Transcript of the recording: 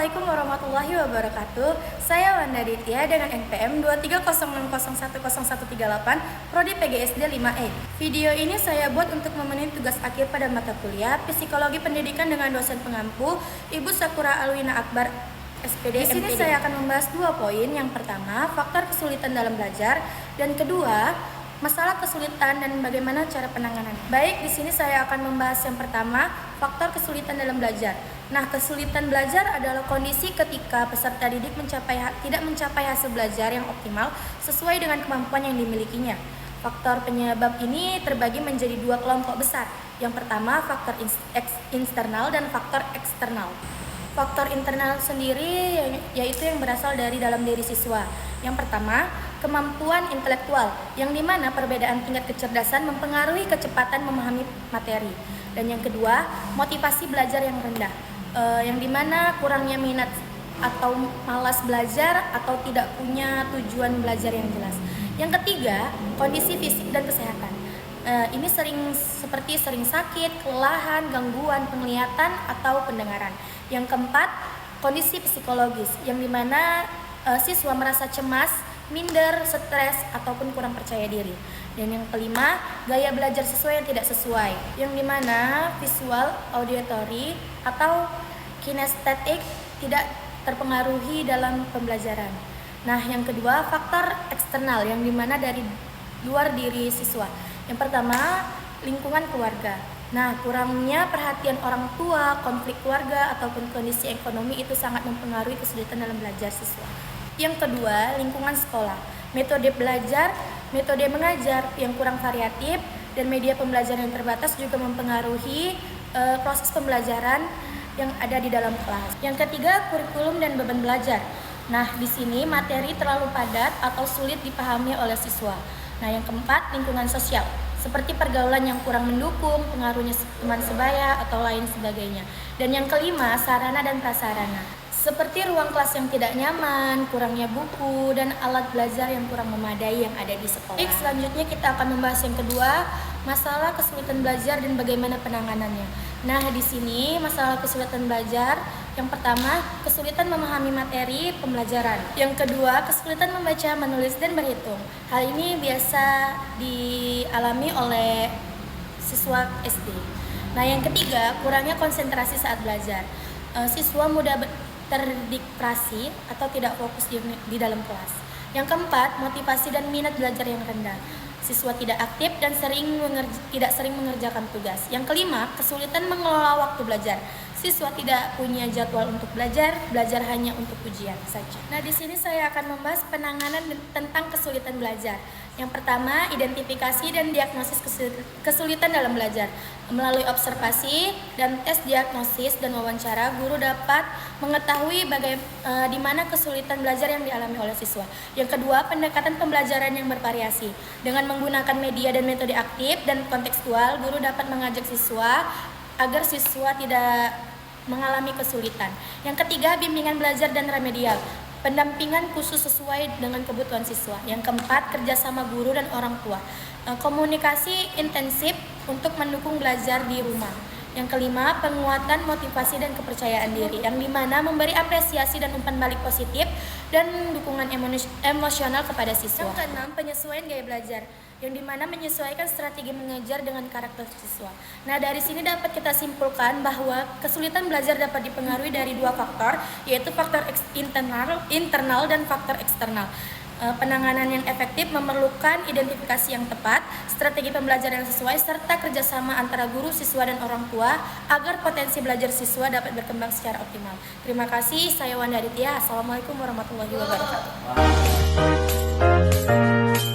Assalamualaikum warahmatullahi wabarakatuh. Saya Wanda Ditya dengan NPM 23060101138, Prodi PGSD 5E. Video ini saya buat untuk memenuhi tugas akhir pada mata kuliah Psikologi Pendidikan dengan dosen pengampu Ibu Sakura Alwina Akbar, SPD. Di sini saya akan membahas dua poin. Yang pertama, faktor kesulitan dalam belajar, dan kedua, masalah kesulitan dan bagaimana cara penanganan. Baik, di sini saya akan membahas yang pertama, faktor kesulitan dalam belajar. Nah, kesulitan belajar adalah kondisi ketika peserta didik tidak mencapai hasil belajar yang optimal sesuai dengan kemampuan yang dimilikinya. Faktor penyebab ini terbagi menjadi dua kelompok besar. Yang pertama, faktor internal dan faktor eksternal. Faktor internal sendiri yaitu yang berasal dari dalam diri siswa. Yang pertama, kemampuan intelektual, yang dimana perbedaan tingkat kecerdasan mempengaruhi kecepatan memahami materi. Dan yang kedua, motivasi belajar yang rendah, yang dimana kurangnya minat atau malas belajar atau tidak punya tujuan belajar yang jelas. Yang ketiga, kondisi fisik dan kesehatan. Ini seperti sering sakit, kelelahan, gangguan penglihatan atau pendengaran. Yang keempat, kondisi psikologis, yang dimana siswa merasa cemas, minder, stres, ataupun kurang percaya diri. Dan yang kelima, gaya belajar siswa yang tidak sesuai, yang dimana visual, auditory, atau kinestetik tidak terpengaruhi dalam pembelajaran. Nah, yang kedua, faktor eksternal, yang dimana dari luar diri siswa. Yang pertama, lingkungan keluarga. Nah, kurangnya perhatian orang tua, konflik keluarga, ataupun kondisi ekonomi itu sangat mempengaruhi kesulitan dalam belajar siswa. Yang kedua, lingkungan sekolah. Metode belajar, metode mengajar yang kurang variatif, dan media pembelajaran yang terbatas juga mempengaruhi proses pembelajaran yang ada di dalam kelas. Yang ketiga, kurikulum dan beban belajar. Nah, di sini materi terlalu padat atau sulit dipahami oleh siswa. Nah, yang keempat, lingkungan sosial, seperti pergaulan yang kurang mendukung, pengaruhnya teman sebaya, atau lain sebagainya. Dan yang kelima, sarana dan prasarana, seperti ruang kelas yang tidak nyaman, kurangnya buku, dan alat belajar yang kurang memadai yang ada di sekolah. Baik, selanjutnya kita akan membahas yang kedua, masalah kesulitan belajar dan bagaimana penanganannya. Nah, di sini masalah kesulitan belajar, yang pertama, kesulitan memahami materi pembelajaran. Yang kedua, kesulitan membaca, menulis, dan berhitung. Hal ini biasa dialami oleh siswa SD. Nah, yang ketiga, kurangnya konsentrasi saat belajar. Siswa mudah terdistraksi atau tidak fokus di dalam kelas. Yang keempat, motivasi dan minat belajar yang rendah. Siswa tidak aktif dan tidak sering mengerjakan tugas. Yang kelima, kesulitan mengelola waktu belajar. Siswa tidak punya jadwal untuk belajar hanya untuk ujian saja. Nah, di sini saya akan membahas penanganan tentang kesulitan belajar. Yang pertama, identifikasi dan diagnosis kesulitan dalam belajar. Melalui observasi dan tes diagnosis dan wawancara, guru dapat mengetahui di mana kesulitan belajar yang dialami oleh siswa. Yang kedua, pendekatan pembelajaran yang bervariasi. Dengan menggunakan media dan metode aktif dan kontekstual, guru dapat mengajak siswa agar siswa tidak mengalami kesulitan. Yang ketiga, bimbingan belajar dan remedial, pendampingan khusus sesuai dengan kebutuhan siswa. Yang keempat, kerjasama guru dan orang tua, komunikasi intensif untuk mendukung belajar di rumah. Yang kelima, penguatan motivasi dan kepercayaan diri, yang dimana memberi apresiasi dan umpan balik positif dan dukungan emosional kepada siswa. Yang keenam, penyesuaian gaya belajar, yang dimana menyesuaikan strategi mengajar dengan karakter siswa. Nah, dari sini dapat kita simpulkan bahwa kesulitan belajar dapat dipengaruhi dari dua faktor, yaitu faktor internal dan faktor eksternal. Penanganan yang efektif memerlukan identifikasi yang tepat, strategi pembelajaran yang sesuai, serta kerjasama antara guru, siswa, dan orang tua agar potensi belajar siswa dapat berkembang secara optimal. Terima kasih, saya Wanda Ditya. Assalamualaikum warahmatullahi wabarakatuh.